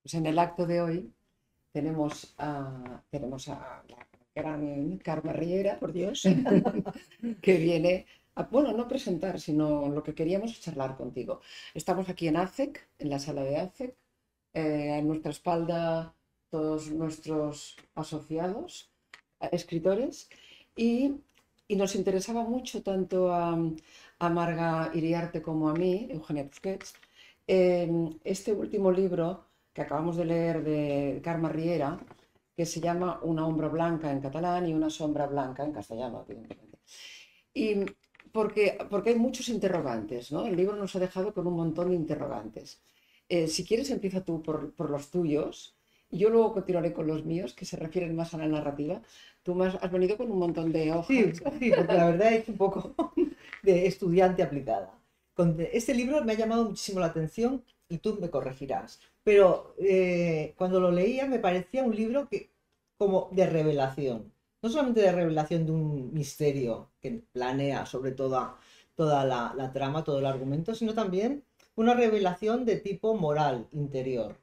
Pues en el acto de hoy tenemos a la gran Carme Riera, Por Dios. que viene a, bueno, no presentar, sino lo que queríamos es charlar contigo. Estamos aquí en ACEC, en la sala de ACEC, a nuestra espalda todos nuestros asociados, escritores, y, y nos interesaba mucho tanto a Marga Iriarte como a mí, Eugenia Busquets, este último libro que acabamos de leer de Carme Riera, que se llama Una ombra blanca en catalán y Una sombra blanca en castellano, evidentemente. Y porque hay muchos interrogantes, ¿no? El libro nos ha dejado con un montón de interrogantes. Si quieres, empieza tú por los tuyos y yo luego continuaré con los míos, que se refieren más a la narrativa. Tú has venido con un montón de Sí, hojas. sí, porque la verdad es un poco de estudiante aplicada. Este libro me ha llamado muchísimo la atención y tú me corregirás. Pero cuando lo leía me parecía un libro que, como de revelación. No solamente de revelación de un misterio que planea sobre toda la trama, todo el argumento, sino también una revelación de tipo moral, interior.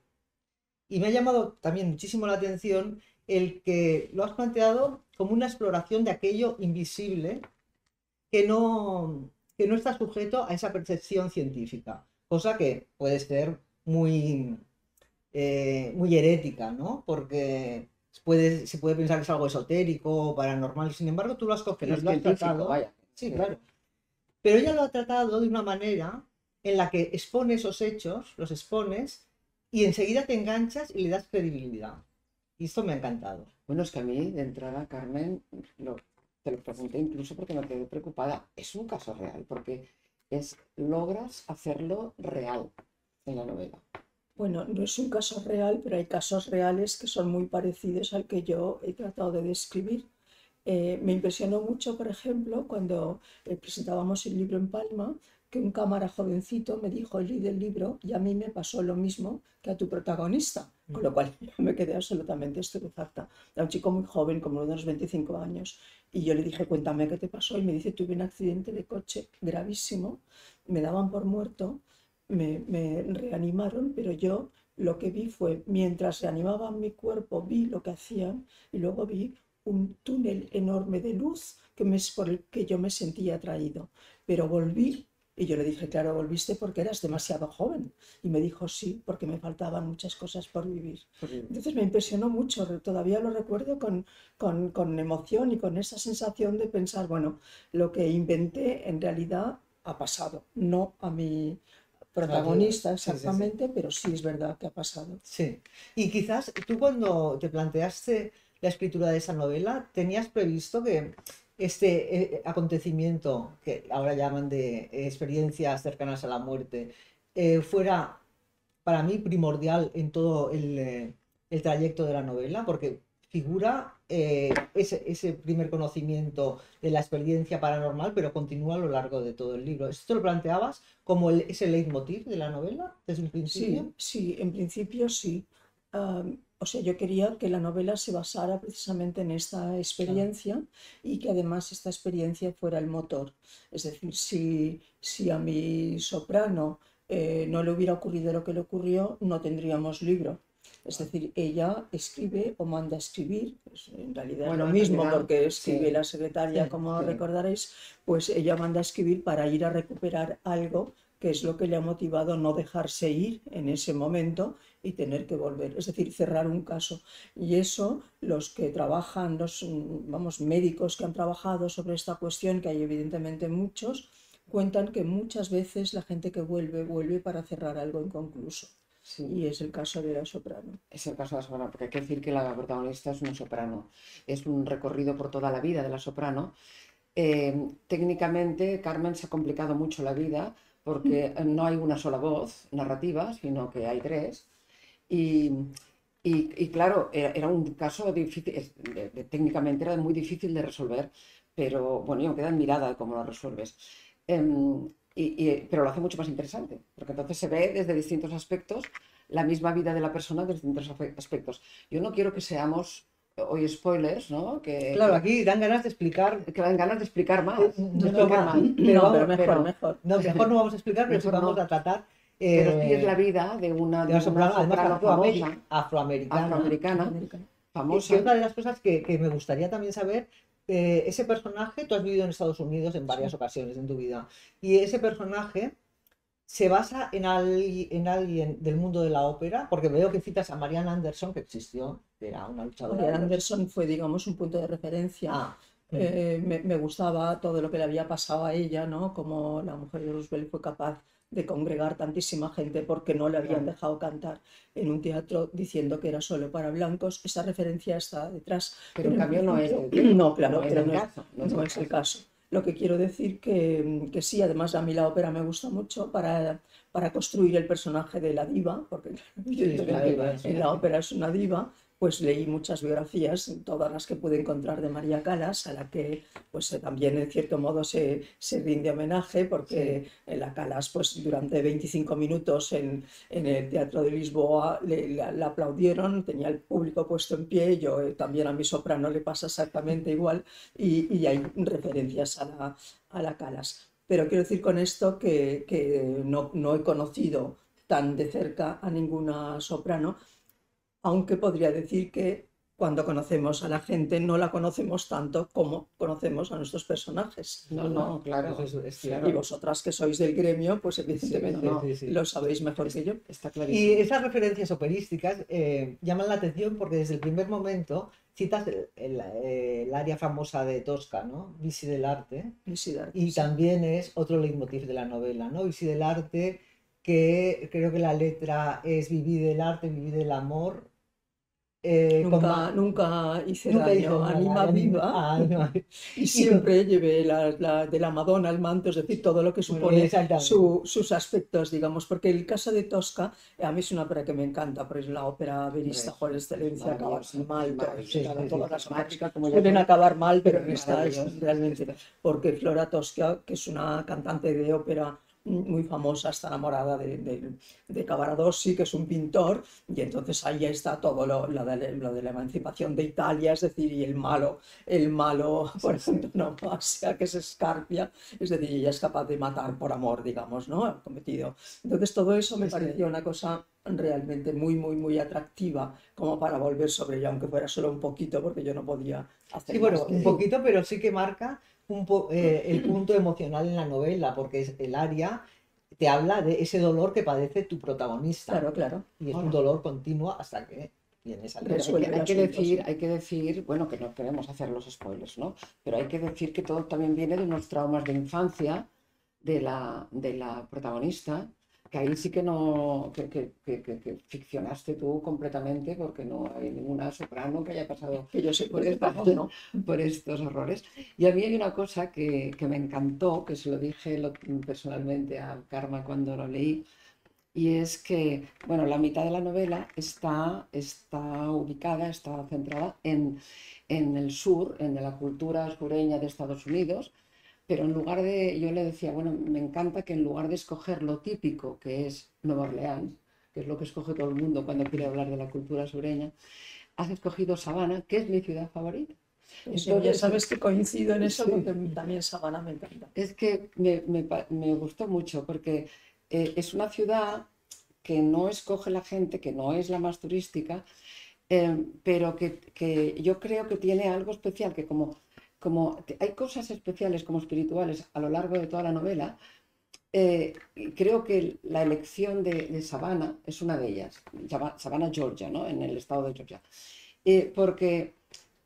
Y me ha llamado también muchísimo la atención el que lo has planteado como una exploración de aquello invisible que que no está sujeto a esa percepción científica, cosa que puede ser muy herética, ¿no? Porque se puede pensar que es algo esotérico o paranormal, sin embargo tú lo has Que no cogido y es lo has científico, tratado, vaya. sí, Que claro, pero ella lo ha tratado de una manera en la que expone esos hechos, los expones y enseguida te enganchas y le das credibilidad. Y esto me ha encantado. Bueno, es que a mí, de entrada, Carmen, te lo pregunté incluso porque me quedé preocupada. Es un caso real, porque logras hacerlo real en la novela. Bueno, no es un caso real, pero hay casos reales que son muy parecidos al que yo he tratado de describir. Me impresionó mucho, por ejemplo, cuando presentábamos el libro en Palma, que un cámara jovencito me dijo, leí del libro y a mí me pasó lo mismo que a tu protagonista, con lo cual yo me quedé absolutamente estupefacta. Era un chico muy joven, como de unos 25 años, y yo le dije, cuéntame qué te pasó, y me dice, tuve un accidente de coche gravísimo, me daban por muerto, me reanimaron, pero yo lo que vi fue, mientras reanimaban mi cuerpo, vi lo que hacían y luego vi un túnel enorme de luz por el que yo me sentía atraído. Pero volví y yo le dije, claro, volviste porque eras demasiado joven. Y me dijo, sí, porque me faltaban muchas cosas por vivir. Entonces me impresionó mucho, todavía lo recuerdo con emoción y con esa sensación de pensar, bueno, lo que inventé en realidad ha pasado, no a mi protagonista Sí, sí, sí. exactamente, pero sí es verdad que ha pasado. Sí. Y quizás tú cuando te planteaste la escritura de esa novela, tenías previsto que este acontecimiento, que ahora llaman de experiencias cercanas a la muerte, fuera para mí primordial en todo el trayecto de la novela, porque figura ese primer conocimiento de la experiencia paranormal, pero continúa a lo largo de todo el libro. ¿Esto lo planteabas como ese leitmotiv de la novela desde un principio? Sí, sí, en principio sí. O sea, yo quería que la novela se basara precisamente en esta Claro. experiencia y que además esta experiencia fuera el motor. Es decir, si a mi soprano no le hubiera ocurrido lo que le ocurrió, no tendríamos libro. Es decir, ella escribe o manda a escribir, pues en realidad es Bueno, lo en mismo realidad, porque escribe sí, la secretaria, Sí, como sí. recordaréis, pues ella manda a escribir para ir a recuperar algo que es lo que le ha motivado a no dejarse ir en ese momento y tener que volver, es decir, cerrar un caso. Y eso, los que trabajan, vamos, médicos que han trabajado sobre esta cuestión, que hay evidentemente muchos, cuentan que muchas veces la gente que vuelve para cerrar algo inconcluso. Sí. Y es el caso de la soprano. Es el caso de la soprano, porque hay que decir que la protagonista es una soprano. Es un recorrido por toda la vida de la soprano. Técnicamente, Carmen se ha complicado mucho la vida porque no hay una sola voz narrativa, sino que hay tres. Y, y claro, era un caso difícil, técnicamente era muy difícil de resolver, pero bueno, yo me quedé admirada de cómo lo resuelves. Pero lo hace mucho más interesante, porque entonces se ve desde distintos aspectos la misma vida de la persona desde distintos aspectos. Yo no quiero que seamos hoy spoilers, ¿no? claro, aquí dan ganas de explicar, Que dan ganas de explicar más, de no, explicar más. pero No, pero vamos, mejor, Pero mejor. no, mejor no vamos a explicar, pero sí mejor vamos no. a tratar Pero sí es la vida de de una una soprano, además soprano famosa, afroamericana. afroamericana, Americana. Que famosa. otra de las cosas que me gustaría también saber, ese personaje, tú has vivido en Estados Unidos en varias ocasiones en tu vida, y ese personaje se basa en alguien del mundo de la ópera, porque veo que citas a Marianne Anderson, que existió, que era una luchadora Marian de los... Anderson fue, digamos, un punto de referencia. Ah, Me gustaba todo lo que le había pasado a ella, ¿no? Como la mujer de Roosevelt fue capaz de congregar tantísima gente porque no le habían dejado cantar en un teatro diciendo que era solo para blancos. Esa referencia está detrás. Pero en cambio no es No, claro, no es pero el no es, caso, no es el caso. Lo que quiero decir que sí, además a mí la ópera me gusta mucho para construir el personaje de la diva, porque sí, es una evidentemente diva, en la ópera es una diva. Pues leí muchas biografías, todas las que pude encontrar de María Callas, a la que pues también en cierto modo se rinde homenaje, porque la Callas pues durante 25 minutos en el Teatro de Lisboa la aplaudieron, tenía el público puesto en pie. Yo también a mi soprano le pasa exactamente igual, y hay referencias a la Callas. Pero quiero decir con esto que no he conocido tan de cerca a ninguna soprano, aunque podría decir que cuando conocemos a la gente no la conocemos tanto como conocemos a nuestros personajes. No, claro, eso es Y claro. vosotras que sois del gremio, pues evidentemente no, Sí, sí. lo sabéis mejor que yo. está Y clarísimo. esas referencias operísticas llaman la atención porque desde el primer momento citas el área famosa de Tosca, ¿no? Visi del arte, y Sí. también es otro leitmotiv de la novela, ¿no? Visi del arte, que creo que la letra es vivir del arte, vivir del amor, Nunca hice nunca hice daño, nada, anima viva, y siempre llevé de la Madonna al manto, es decir, todo lo que bueno, supone exactamente. sus aspectos, digamos, porque el caso de Tosca, a mí es una ópera que me encanta, porque es la ópera verista Hombre, por excelencia, acaba maravilloso, mal, Sí, sí, sí. todas las óperas Dramática, como ya suelen sabes, acabar mal, pero en pero esta es maravilloso. realmente, porque Flora Tosca, que es una cantante de ópera muy famosa, está enamorada de Cavaradossi, que es un pintor, y entonces ahí está todo lo de la emancipación de Italia, es decir, y el malo por antonomasia, que es Scarpia, es decir, ella es capaz de matar por amor, digamos, ¿no? Ha cometido. Entonces todo eso me pareció una cosa realmente muy atractiva, como para volver sobre ella, aunque fuera solo un poquito, porque yo no podía hacer Sí, más bueno, un que... poquito, pero sí que marca el punto emocional en la novela, porque el aria te habla de ese dolor que padece tu protagonista. Claro, Y es un Ahora, dolor continuo hasta que viene esa pero letra. resuelve el asunto, sí. hay que decir, bueno, que no queremos hacer los spoilers, ¿no? Pero hay que decir que todo también viene de unos traumas de infancia de la protagonista, que ahí sí que no, que ficcionaste tú completamente, porque no hay ninguna soprano que haya pasado Que yo sé, por, pues, vamos, ¿no? por estos horrores. Y a mí hay una cosa que me encantó, que se lo dije personalmente a Karma cuando lo leí, y es que, bueno, la mitad de la novela está ubicada, está centrada en el sur, en la cultura sureña de Estados Unidos, pero en lugar de, yo le decía, bueno, me encanta que en lugar de escoger lo típico, que es Nueva Orleans, que es lo que escoge todo el mundo cuando quiere hablar de la cultura sureña, has escogido Savannah, que es mi ciudad favorita. Pues ya Entonces, sabes que coincido en eso, sí, porque también Sabana me encanta. es que me gustó mucho porque es una ciudad que no escoge la gente, que no es la más turística, pero que yo creo que tiene algo especial, que como hay cosas especiales como espirituales a lo largo de toda la novela, creo que la elección de Savannah es una de ellas, Savannah, Georgia, ¿no? En el estado de Georgia, porque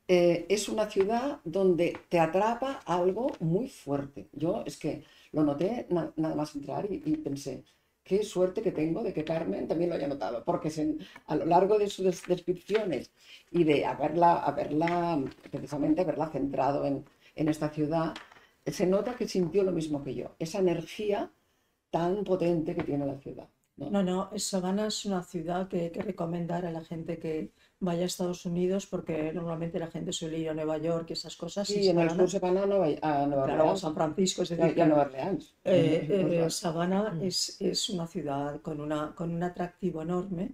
es una ciudad donde te atrapa algo muy fuerte. Yo es que lo noté nada más entrar y pensé, qué suerte que tengo de que Carmen también lo haya notado, porque a lo largo de sus descripciones y de precisamente haberla centrado en esta ciudad, se nota que sintió lo mismo que yo, esa energía tan potente que tiene la ciudad, ¿no? No, Savannah es una ciudad que hay que recomendar a la gente que vaya a Estados Unidos, porque normalmente la gente suele ir a Nueva York y esas cosas, y Sí, en el sur Savannah, se van a Nueva claro, a Orleans, San Francisco, es y decir, a que Nueva Orleans. O sea, Savannah es una ciudad con un atractivo enorme.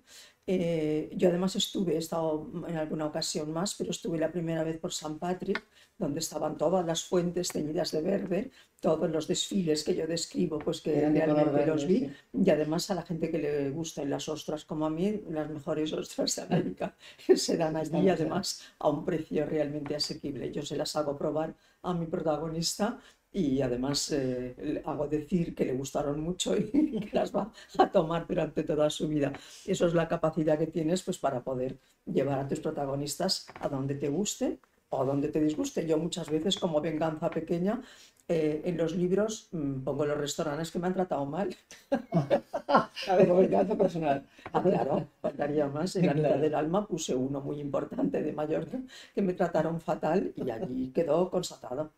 Yo además he estado en alguna ocasión más, pero estuve la primera vez por San Patrick, donde estaban todas las fuentes teñidas de verde, todos los desfiles que yo describo, pues que Eran de color realmente los verde, vi. sí. Y además a la gente que le gusten las ostras como a mí, las mejores ostras de América se dan allí, Están, además a un precio realmente asequible. Yo se las hago probar a mi protagonista y además hago decir que le gustaron mucho y que las va a tomar durante toda su vida. Eso es la capacidad que tienes pues para poder llevar a tus protagonistas a donde te guste o a donde te disguste. Yo muchas veces, como venganza pequeña, en los libros pongo los restaurantes que me han tratado mal. Como venganza personal. Ah, claro, faltaría más. En la mitad Claro. del alma puse uno muy importante de Mallorca que me trataron fatal y allí quedó constatado.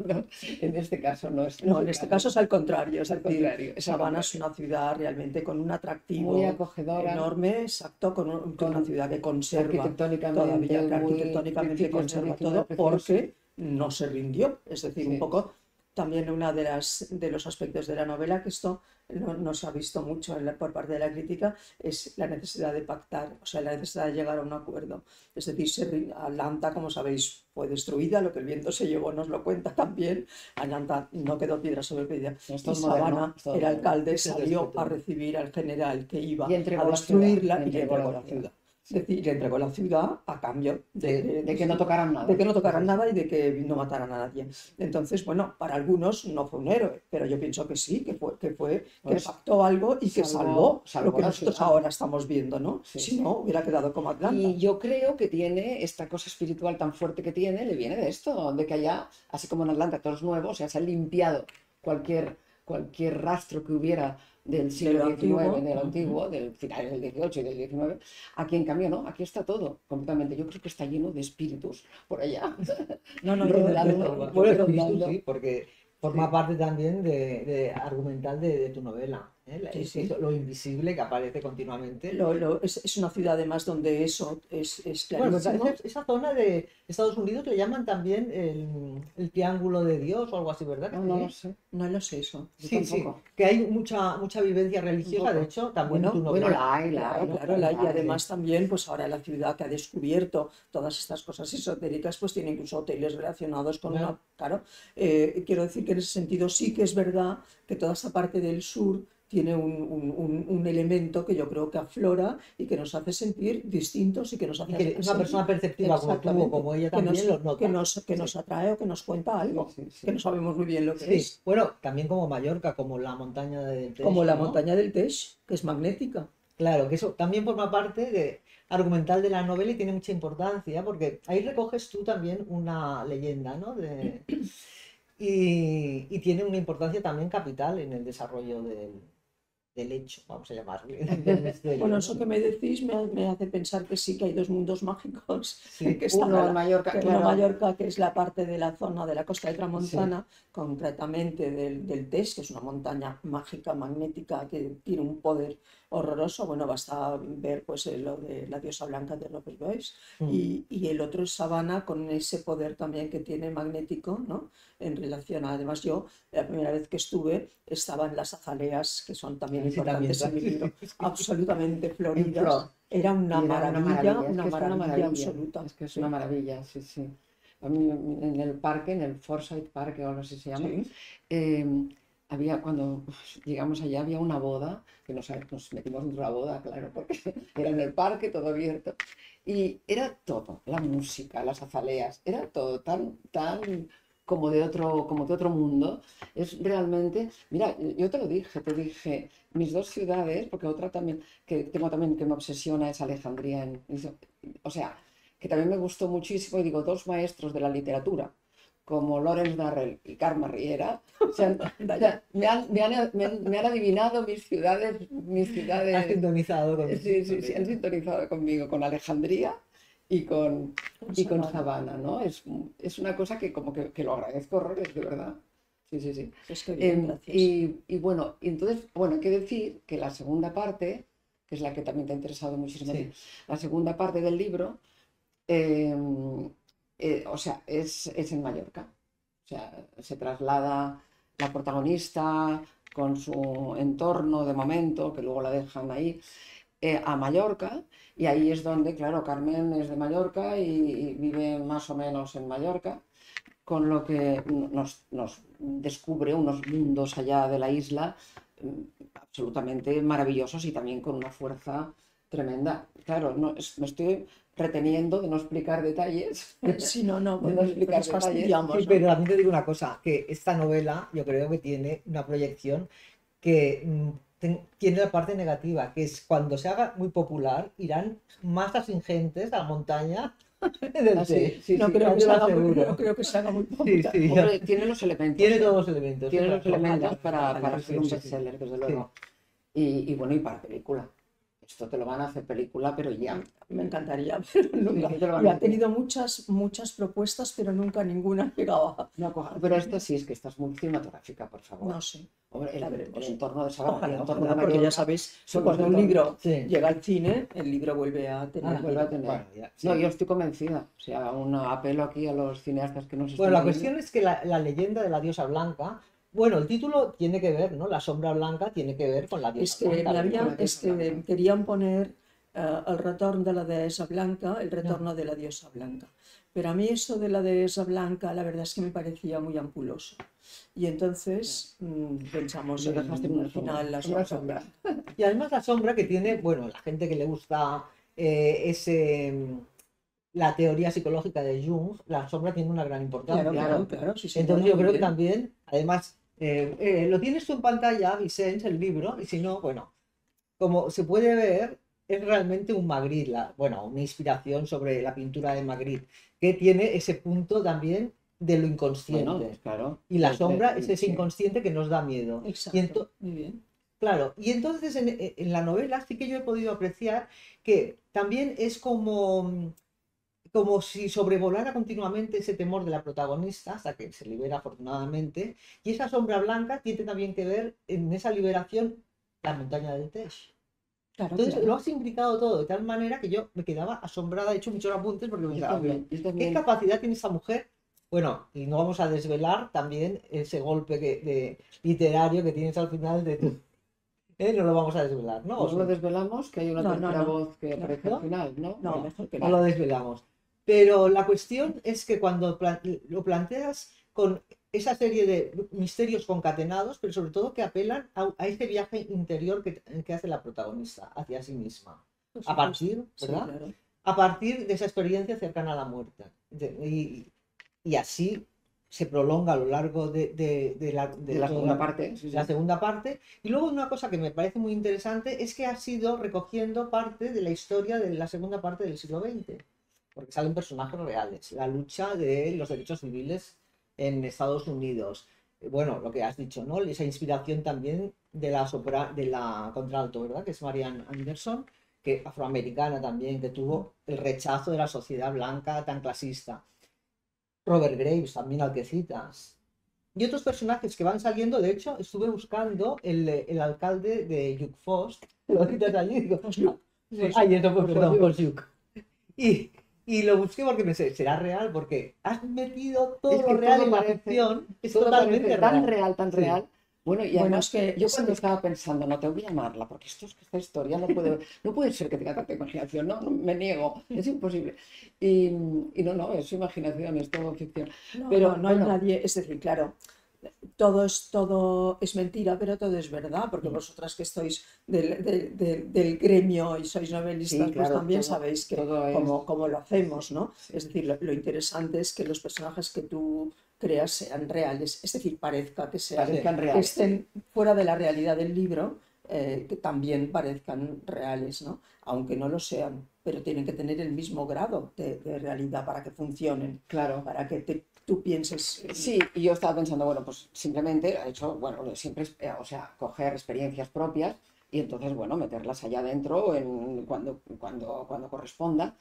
No, en este caso no es. No, en este caso es al contrario, es al decir, contrario, es al Sabana es contrario. una ciudad realmente con un Muy atractivo acogedora, enorme, exacto, con una ciudad que conserva arquitectónicamente, todavía, que muy arquitectónicamente principios del conserva 19 todo, precioso. porque no se rindió. Es decir, un Sí, poco también una de los aspectos de la novela, que esto no se ha visto mucho por parte de la crítica, es la necesidad de pactar, o sea, la necesidad de llegar a un acuerdo. Es decir, Atlanta, como sabéis, fue destruida, lo que el viento se llevó nos lo cuenta también. Atlanta no quedó piedra sobre piedra. es Y todo moderno, Sabana, es todo el moderno. alcalde Ese salió respeto. a recibir al general que iba Y entregó a la ciudad, destruirla y y le entregó entregó la la ciudad. ciudad. Es decir, le entregó la ciudad a cambio De que no tocaran nada. de que no tocaran Sí, sí. nada y de que no mataran a nadie. Entonces, bueno, para algunos no fue un héroe, pero yo pienso que sí, que Pues, pactó algo y que salvó salvó lo que la nosotros ciudad. ahora estamos viendo, ¿no? Sí, Si sí. no, hubiera quedado como Atlanta. Y yo creo que tiene esta cosa espiritual tan fuerte que tiene, le viene de esto, de que allá, así como en Atlanta, todo es nuevo, o sea, se ha limpiado cualquier rastro que hubiera del siglo lo XIX, antiguo. del antiguo, del finales del XVIII y del XIX. Aquí, en cambio, no, aquí está todo completamente. Yo creo que está lleno de espíritus por allá, No, no, rondando, Bueno, espíritu, rondando. sí, porque forma Sí. parte también de argumental de tu novela. ¿Eh? Sí, sí. Lo invisible que aparece continuamente. Es una ciudad además donde eso es Bueno, pues clarísimo. esa zona de Estados Unidos le llaman también el triángulo de Dios o algo así, ¿verdad? No, no lo sé. No lo sé eso. Yo Sí, sí, tampoco. que hay mucha vivencia religiosa, de poco. hecho, también en Bueno, tu Bueno, novela. la hay, Claro, y hay. además también, pues ahora la ciudad que ha descubierto todas estas cosas esotéricas, pues tiene incluso hoteles relacionados con Claro. Claro, quiero decir que en ese sentido sí que es verdad que toda esa parte del sur tiene un elemento que yo creo que aflora y que nos hace sentir distintos y que nos Y hace que es una persona perceptiva como tú o como ella también lo nota. que nos atrae o que nos cuenta algo, Sí, sí, sí. que no sabemos muy bien lo que Sí, es. bueno, también como Mallorca, como la montaña del Tejo, Como la ¿no? montaña del Teix, que es magnética. Claro, que eso también forma parte argumental de la novela y tiene mucha importancia, porque ahí recoges tú también una leyenda, ¿no? Y tiene una importancia también capital en el desarrollo del hecho, vamos a llamarle, del misterio, Bueno, ¿no? eso que me decís me hace pensar que sí que hay dos mundos mágicos, Sí, que está Uno en Mallorca, que claro. una Mallorca, que es la parte de la zona de la costa de Tramontana, concretamente del Teix, que es una montaña mágica, magnética, que tiene un poder horroroso. Bueno, basta ver pues lo de la diosa blanca de Robert Boyce. Y el otro es Sabana, con ese poder también que tiene magnético, ¿no? En relación a, además yo, la primera vez que estuve, estaba en las azaleas, que son también Sí, también, importantes en mi libro, absolutamente En floridas. flor. Era una Y era maravilla, es que es una maravilla, absoluta. es que es Sí. una maravilla, sí, sí. A mí en el parque, en el Forsyth Park o algo así se llama, Sí. eh, cuando llegamos allá había una boda, que nos metimos dentro de la boda, claro, porque era en el parque, todo abierto, y era todo, la música, las azaleas, era todo tan como de otro mundo. Es realmente, mira, yo te dije, mis dos ciudades, porque otra también, que tengo también que me obsesiona es Alejandría, o sea, que también me gustó muchísimo, y digo, dos maestros de la literatura, como Lawrence Darrell y Carme Riera, me han adivinado mis ciudades, Has sintonizado con... sí, han sintonizado conmigo, con Alejandría y con Sabana, ¿no? Es una cosa que como que lo agradezco horrores, de verdad. Sí, sí. Es que bien, gracias. Y bueno, entonces, bueno, hay que decir que la segunda parte, que es la que también te ha interesado muchísimo, Sí. la segunda parte del libro, o sea, es en Mallorca. O sea, se traslada la protagonista con su entorno de momento, que luego la dejan ahí, a Mallorca, y ahí es donde, claro, Carmen es de Mallorca y vive más o menos en Mallorca, con lo que nos descubre unos mundos allá de la isla absolutamente maravillosos y también con una fuerza tremenda. Claro, me estoy reteniendo de no explicar detalles, Sí, no, no, de no explicar nos detalles. fastidiamos, Sí, ¿no? pero también te digo una cosa, que esta novela yo creo que tiene una proyección que tiene la parte negativa, que es cuando se haga muy popular, irán masas ingentes a la montaña del Ah, té. sí, sí, No sí. creo ya que te se lo haga, aseguro. no creo que se haga muy Sí, popular. sí, Hombre, tiene los elementos. tiene todos los elementos. Tiene los elementos Ojalá, para ojalá, hacer un sí, sí. bestseller, desde Sí. luego. Y bueno, y para película. Esto te lo van a hacer película, pero ya. Me encantaría, pero nunca. Sí, te lo van Y a ha hacer. tenido muchas propuestas, pero nunca ninguna llegaba. No, pero esta sí es que estás muy cinematográfica, por favor. No sé. Hombre, Ya el veremos. entorno de Sagrada, el Ojalá, entorno ojalá, de porque ya Mallorca sabéis que son cuando los un libro Sí. llega al cine, el libro vuelve a tener vuelve a vida. tener. Bueno, ya, sí. No, yo estoy convencida. O sea, un apelo aquí a los cineastas que nos estén Bueno, la viendo. cuestión es que la leyenda de la diosa blanca, bueno, el título tiene que ver, ¿no? La sombra blanca tiene que ver con la Es diosa que, blanca. querían poner el retorn de la deessa blanca, el retorno de la diosa blanca. Pero a mí eso de la dehesa blanca, la verdad es que me parecía muy ampuloso. Y entonces pensamos Lo dejaste en una al final la sombra. sombra. Y además la sombra que tiene, bueno, la gente que le gusta la teoría psicológica de Jung, la sombra tiene una gran importancia. Claro, sí, señor, Entonces yo muy creo que bien. también, además, lo tienes tú en pantalla, Vicente, el libro, y si no, bueno, como se puede ver, es realmente un Magritte, bueno, una inspiración sobre la pintura de Magritte, que tiene ese punto también de lo inconsciente. Bueno, claro. Y la sombra es ese Sí. inconsciente que nos da miedo. Exacto, muy bien. Claro, y entonces en la novela sí que yo he podido apreciar que también es como si sobrevolara continuamente ese temor de la protagonista hasta que se libera afortunadamente, y esa sombra blanca tiene también que ver en esa liberación la montaña del Tesh. Claro, Entonces claro. lo has implicado todo de tal manera que yo me quedaba asombrada, he hecho muchos apuntes porque Yo pensaba, también, yo ¿qué también. capacidad tiene esta mujer? Bueno, y no vamos a desvelar también ese golpe literario que tienes al final de tu... No lo vamos a desvelar, ¿no? No lo desvelamos, que hay una No, tercera no. voz que aparece ¿No? al final, ¿no? No, Bueno, mejor que No no. lo desvelamos. Pero la cuestión es que cuando lo planteas con esa serie de misterios concatenados, pero sobre todo que apelan a ese viaje interior que hace la protagonista hacia sí misma. A partir, Sí, ¿verdad? claro. A partir de esa experiencia cercana a la muerte. Y así se prolonga a lo largo de la segunda parte. Sí, sí. la segunda parte. Y luego una cosa que me parece muy interesante es que ha sido recogiendo parte de la historia de la segunda parte del siglo XX, porque salen personajes reales, la lucha de los derechos civiles en Estados Unidos. Bueno, lo que has dicho, ¿no? Esa inspiración también de la contralto, ¿verdad? Que es Marian Anderson, que afroamericana también, que tuvo el rechazo de la sociedad blanca tan clasista. Robert Graves, también al que citas. Y otros personajes que van saliendo, de hecho, estuve buscando el alcalde de Yuc Fost, lo citas allí, digo, ay, eso fue, perdón, Yuc. Y lo busqué porque pensé, ¿será real? Porque has metido todo Es que lo real todo en la parece- ficción, es Todo totalmente parece real. tan Sí. real. Bueno, y Bueno, además, es que yo cuando estaba pensando, no tengo que llamarla, porque esto es que esta historia no puede ser que tenga tanta imaginación, no, me niego, es imposible. Y no, es su imaginación, es todo ficción. No, Pero no hay bueno, nadie, es decir, claro, todo es mentira, pero todo es verdad, porque vosotras que estáis del gremio y sois novelistas, Sí, pues claro, también todo- sabéis que todo es- cómo lo hacemos, ¿no? Sí. Es decir, lo interesante es que los personajes que tú creas sean reales, es decir, parezca que parezcan que reales. estén fuera de la realidad del libro, que también parezcan reales, ¿no? Aunque no lo sean, pero tienen que tener el mismo grado de realidad para que funcionen, Claro. para que tú pienses. Sí, y yo estaba pensando, bueno, pues simplemente he hecho, bueno, siempre, o sea, coger experiencias propias y entonces, bueno, meterlas allá adentro cuando corresponda,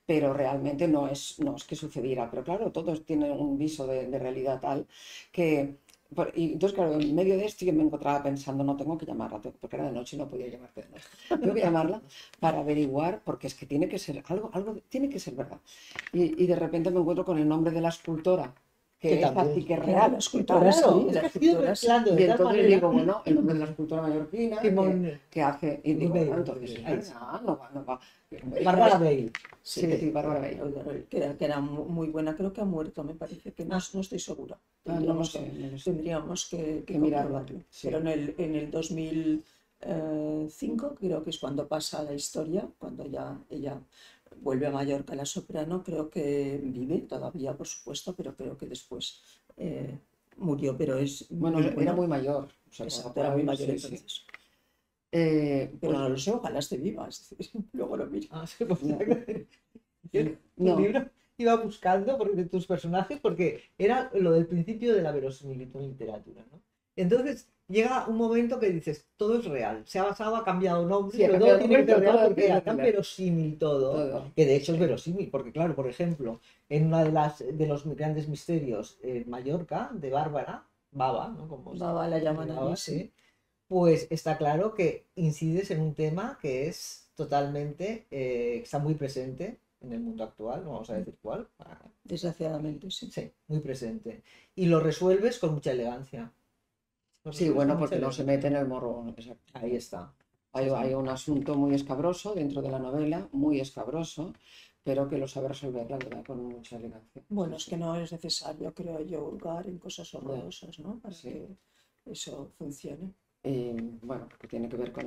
pero realmente no es que sucediera. Pero claro, todos tienen un viso de realidad tal que... Y entonces, claro, en medio de esto yo me encontraba pensando, no tengo que llamarla, porque era de noche y no podía llamarte de noche. Tengo que llamarla para averiguar, porque es que tiene que ser algo tiene que ser verdad. Y de repente me encuentro con el nombre de la escultora Que esta también. sí que es Claro, real. la escultora Claro. Claro, sí, es la que has ido escultora sí. mezclando Y de tal entonces manera digo, bueno, el nombre de la escultora mallorquina que que hace, y digo, Bale, bueno, entonces es ahí sí. verdad, no va. Bárbara Bale. Sí, Bárbara Bale. Que era muy buena, creo que ha muerto, me parece, que no, Ah. no estoy segura. Ah, no lo Tendríamos sé, que, no lo sé. tendríamos que Que mirarlo, comprobarlo. sí. Pero en el 2005 creo que es cuando pasa la historia, cuando ya ella vuelve a Mallorca, la soprano, creo que vive todavía, por supuesto, pero creo que después murió, pero es Bueno, muy era buena. muy mayor. O sea, con lo Exacto, era muy cual, mayor sí, sí. entonces. Pues Pero no lo sé, ojalá esté viva, es decir, luego lo miro. Ah, sí, pues, no, yo tu no, libro iba buscando de tus personajes porque era lo del principio de la verosimilitud en literatura, ¿no? Entonces llega un momento que dices, todo es real, se ha basado, ha cambiado nombres, sí, ha pero todo cambiado tiene que nombre, ser pero real todo porque tiene era que tan ser verosímil todo, todo. que de hecho es Sí. verosímil, porque claro, por ejemplo, en una de los grandes misterios en Mallorca, de Bárbara, Baba, ¿no? Como se Baba la llaman allí, llamaba, sí. sí, pues está claro que incides en un tema que es totalmente, está muy presente en el mundo actual, no vamos a decir cuál, Desgraciadamente, sí. sí, muy presente. Y lo resuelves con mucha elegancia. Lo Sí, resuelves bueno, con mucha porque no se mete en elegancia. el morro. Exacto. Ahí está. Hay, Sí, sí. hay un asunto muy escabroso dentro de la novela, muy escabroso, pero que lo sabe resolver, la verdad, con mucha elegancia. Bueno, Sí, es sí. que no es necesario, creo yo, hurgar en cosas Ya, horrorosas, ¿no? Para sí. que eso funcione. Bueno, que tiene que ver con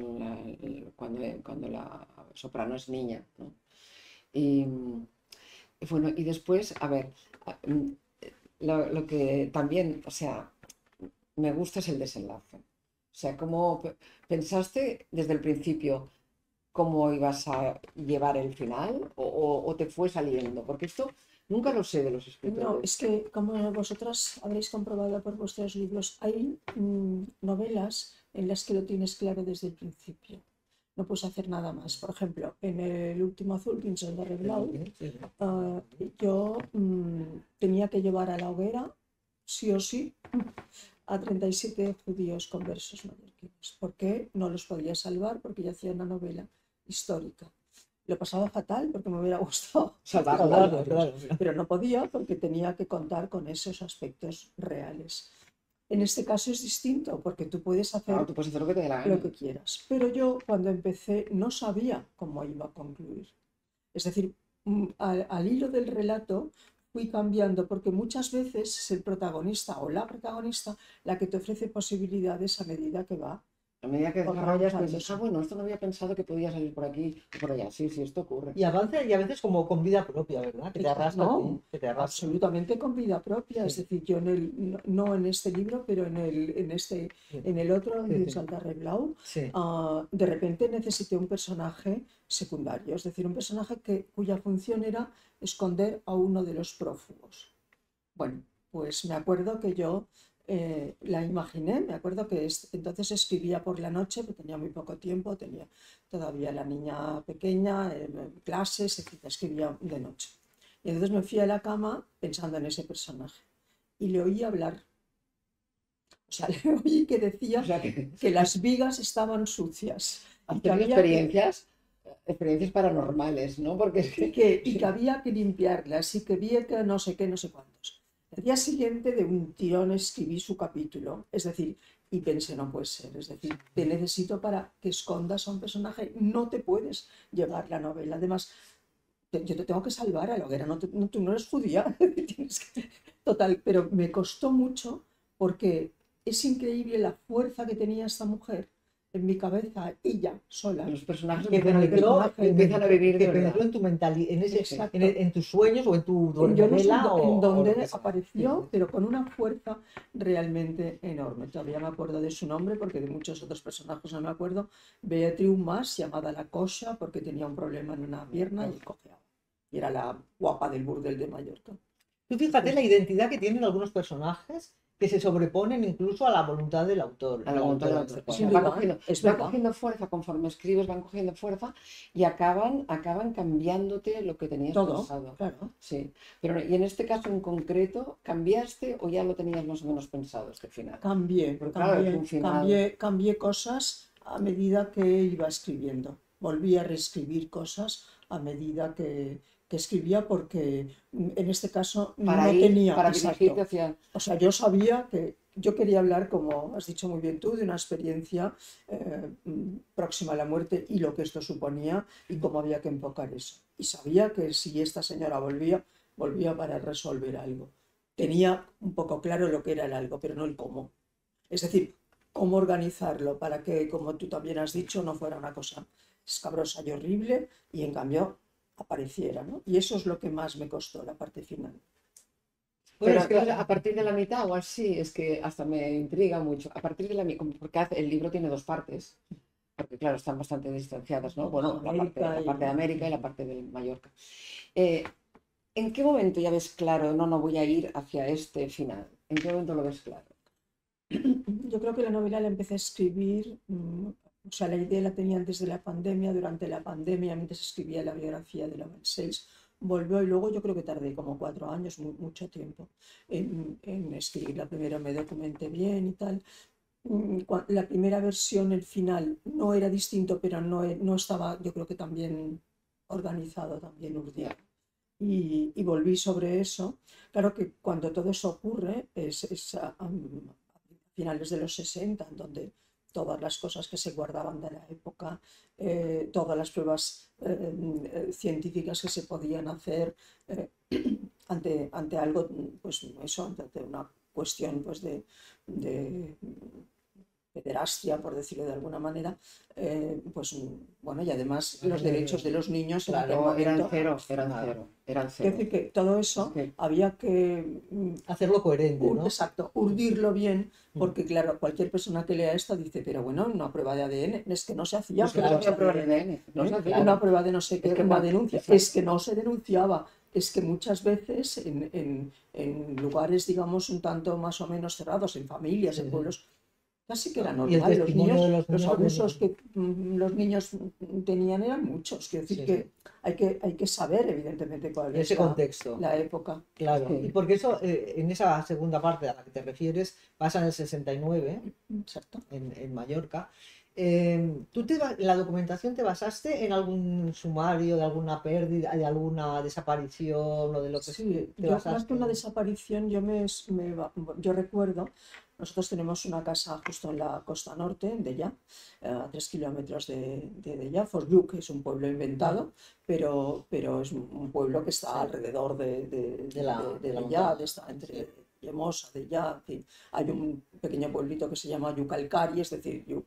cuando la soprano es niña, ¿no? Y bueno, y después, a ver, a- mm, lo que también, o sea, me gusta es el desenlace. O sea, cómo pensaste desde el principio cómo ibas a llevar el final o te fue saliendo, porque esto nunca lo sé de los No, escritores. es que como vosotras habréis comprobado por vuestros libros, hay novelas en las que lo tienes claro desde el principio. No puedes hacer nada más. Por ejemplo, en El último azul, Pinsel de Reblau, yo tenía que llevar a la hoguera, sí o sí, a 37 judíos conversos mallorquines. ¿Por qué? No los podía salvar porque yo hacía una novela histórica. Lo pasaba fatal porque me hubiera gustado Salvarlo, Claro, claro. claro. pero no podía porque tenía que contar con esos aspectos reales. En este caso es distinto porque tú puedes Claro, hacer tú puedes hacer lo que te dé la lo gana. que quieras, pero yo cuando empecé no sabía cómo iba a concluir. Es decir, al hilo del relato fui cambiando porque muchas veces es el protagonista o la protagonista la que te ofrece posibilidades a medida que va A medida que desarrollas, pues avanzándose. bueno, esto no había pensado que podía salir por aquí o por allá. Sí, sí, esto ocurre. Y avanza y a veces como con vida propia, ¿verdad? Que te arrastra a ti, No, que te arrastra. absolutamente con vida propia. Sí. Es decir, yo no en este libro, pero Sí. en el otro, en Sí, sí. Pinsel de Reblau, Sí. de repente necesité un personaje secundario, es decir, un personaje cuya función era esconder a uno de los prófugos. Bueno, pues me acuerdo que yo la imaginé, me acuerdo que entonces escribía por la noche, porque tenía muy poco tiempo, tenía todavía la niña pequeña, clases, etc. Escribía de noche. Y entonces me fui a la cama pensando en ese personaje y le oí hablar. O sea, le oí que decía O sea que que las vigas estaban sucias has y que tenido había que, experiencias paranormales, ¿no? Porque es y que había que limpiarlas y que había que no sé qué, no sé cuántos. El día siguiente de un tirón escribí su capítulo, es decir, y pensé, no puede ser, es decir, te necesito para que escondas a un personaje, no te puedes llevar la novela. Además, yo te tengo que salvar a la hoguera, tú no eres judía. Total, pero me costó mucho porque es increíble la fuerza que tenía esta mujer en mi cabeza, ella sola. los personajes Que empiezan a vivir de penetró verdad. en tu mentalidad, Exacto. en tus sueños o en tu Yo no sé novela en o lo dónde que sea. apareció, Sí, pero con una fuerza realmente enorme. Todavía me acuerdo de su nombre porque de muchos otros personajes no me acuerdo. Beatriz Mas, llamada La Coxa, porque tenía un problema en una pierna y cojeaba. Y era la guapa del burdel de Mallorca. Tú fíjate la identidad que tienen algunos personajes que se sobreponen incluso a la voluntad del autor. A la voluntad del en autor. este O Sin sea, caso. duda, es va verdad. cogiendo fuerza conforme escribes, van cogiendo fuerza y acaban cambiándote lo que tenías Todo, pensado. claro. Sí. Pero, y en este caso en concreto, ¿cambiaste o ya lo tenías más o menos pensado este final? Cambié, Porque claro, es un final. cambié cosas a medida que iba escribiendo. Volví a reescribir cosas a medida que escribía porque en este caso Para no tenía, para exacto. dirigirte hacia... O sea, yo sabía que yo quería hablar, como has dicho muy bien tú, de una experiencia próxima a la muerte y lo que esto suponía y cómo había que enfocar eso. Y sabía que si esta señora volvía para resolver algo. Tenía un poco claro lo que era el algo, pero no el cómo. Es decir, cómo organizarlo para que, como tú también has dicho, no fuera una cosa escabrosa y horrible y en cambio apareciera, ¿no? Y eso es lo que más me costó, la parte final. Pero Bueno, es que entonces, a partir de la mitad o así, es que hasta me intriga mucho. A partir de la mitad, porque el libro tiene dos partes, porque claro, están bastante distanciadas, ¿no? Bueno, América la parte de y... América y la parte de Mallorca. Eh, ¿En qué momento ya ves claro, no voy a ir hacia este final? ¿En qué momento lo ves claro? Yo creo que la novela la empecé a escribir, o sea, la idea la tenía antes de la pandemia, durante la pandemia, mientras escribía la biografía de la 6, volvió y luego yo creo que tardé como 4 años, mucho tiempo, en escribirla. Primero me documenté bien y tal. La primera versión, el final, no era distinto, pero no estaba, yo creo que también organizado, también urdido. Y volví sobre eso. Claro que cuando todo eso ocurre es a finales de los 60, en donde todas las cosas que se guardaban de la época, todas las pruebas científicas que se podían hacer ante algo, pues eso, ante una cuestión pues de pederastia, por decirlo de alguna manera, pues bueno, y además los derechos de los niños en aquel Claro, eran momento. cero, eran Nada. cero, eran Quiero cero. decir que todo eso Es que- había que hacerlo coherente, ¿no? exacto, urdirlo bien, porque claro, cualquier persona que lea esto dice, pero bueno, una prueba de ADN, es que no se hacía Es que no se Claro. hacía prueba de ADN, no se hacía. una prueba de no sé qué, Es que una cuando- denuncia, exacto. es que no se denunciaba, es que muchas veces en lugares, digamos, un tanto más o menos cerrados, en familias, Sí, en sí. pueblos, casi que era Y el normal. testimonio de los Los niños abusos venía. que los niños tenían eran muchos. Quiero decir Sí, que hay que saber, evidentemente, cuál En es ese contexto. la época. Claro, Sí. y porque eso, en esa segunda parte a la que te refieres, pasa en el 69, Exacto. en Mallorca. ¿En la documentación te basaste en algún sumario de alguna pérdida, de alguna desaparición o de lo que Sí, te yo más que basaste? una desaparición, yo recuerdo, nosotros tenemos una casa justo en la costa norte, en Dellà, a 3 kilómetros de Dellà. Fos-Lluc es un pueblo inventado, pero es un pueblo que está Sí. alrededor De la Dellà, montaña. está entre Sí. Llemosa, Dellà, en fin. Hay un pequeño pueblito que se llama Llucalcari, es decir, Lluc,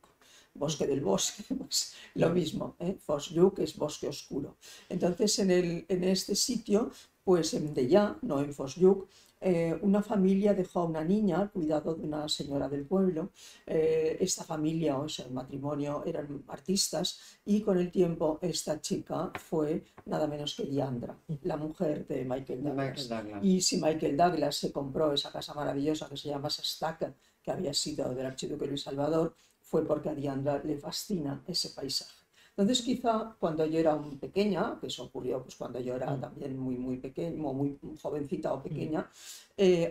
bosque del bosque, pues lo mismo, Fos-Lluc es bosque oscuro. Entonces, en este sitio, pues en Dellà, no en Fos-Lluc, una familia dejó a una niña al cuidado de una señora del pueblo. Esta familia, o sea, el matrimonio, eran artistas y con el tiempo esta chica fue nada menos que Diandra, la mujer de Michael De Douglas. Michael Douglas. Y si Michael Douglas se compró esa casa maravillosa que se llama Sestaca, que había sido del archiduque Luis Salvador, fue porque a Diandra le fascina ese paisaje. Entonces quizá cuando yo era pequeña, que eso ocurrió pues cuando yo era también muy pequeña, muy jovencita o pequeña,